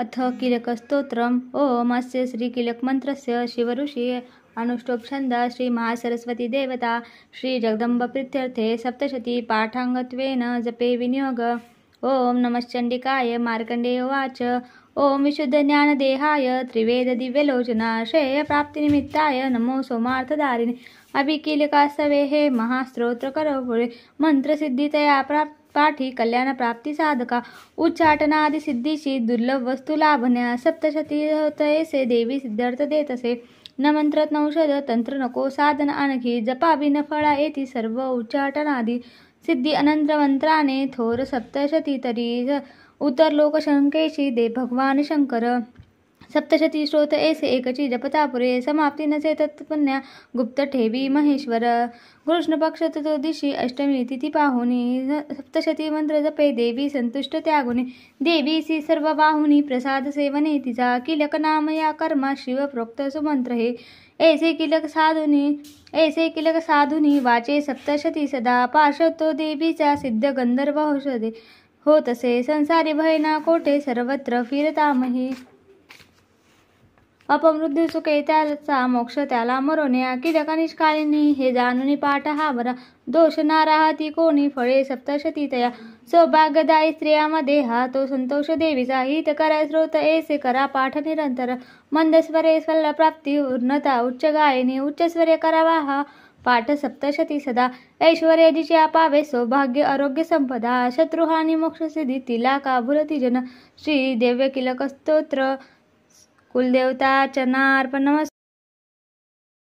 अथ कीलकस्तोत्रम्। ओम अस्य श्रीकीलकमन्त्रस्य शिवऋषि अनुष्टुप् छन्दः श्री महासरस्वती देवता श्री जगदम्बप्रीत्यर्थे सप्तशती पाठाङ्गत्वेन जपे विनियोग। ओम नमश्चण्डिकाय। मार्कण्डेय उवाच। ओम विशुद्धज्ञानदेहाय त्रिवेद दिव्यलोचना श्रेयप्राप्तिनिमित्ताय नमो सोमार्थधारिणे अभिकीलकास्तवेः महास्तोत्रकरो भूरे मंत्रसिद्धितया पाठी कल्याणप्राप्तिसाधका उच्चाटनादिसिद्धीची दुर्लभ वस्तू लाभण्या सप्तशती होतयसे देवी सिद्धार्थ देतसे। न मंत्र नौषध तंत्र नको साधन आणखी जपावी न फळा येती सर्व उच्चाटनादी सिद्धी अनंत मंत्राने थोर सप्तशती तरी उतर लोकशंकेशी दे भगवान शंकर। सप्तशती श्रोत ऐसे एकची जपता पुरे समाप्ती नसे तत्पुण्या गुप्त ठेवी महेश्वर। कृष्ण पक्ष चतुर्दशी अष्टमी तिथी पाहुनी सप्तशती मंत्र जपे देवी संतुष्ट त्यागुनी देवीसी सर्व बाहुनी प्रसाद सेवने तिचा कीलक नाम या कर्मा शिव प्रोक्त सुमंत्र हे ऐसे कीलक साधुनी वाचे सप्तशती सदा पार्श्वतो देवीचा सिद्ध गंधर्व औषधे हो तसे संसारी भयना कोठे सर्वत्र फिरतामही अपमृत्यू सुखे त्याचा मोक्ष त्याला मरोन्या कीलका निष्काळिनी हे जाणून पाठ हा बरा दोष ना राहती कोणी फळे सप्तशती तया सौभाग्यदायी स्त्रियामध्ये हा तो संतोष देवीचा हित करा स्रोत ऐसे करा पाठ निरंतर मंदस्वरे फल प्राप्ती उन्नता उच्च गायनी उच्चस्वरे करावा हा पाठ सप्तशती सदा ऐश्वर्य जिचे पावे सौभाग्य आरोग्य संपदा शत्रुहानी मोक्षसिद्धी तिला काबुलती जन श्री दिव्य कीलक स्तोत्र कुलदेवता चरणार्पण नमस्कार।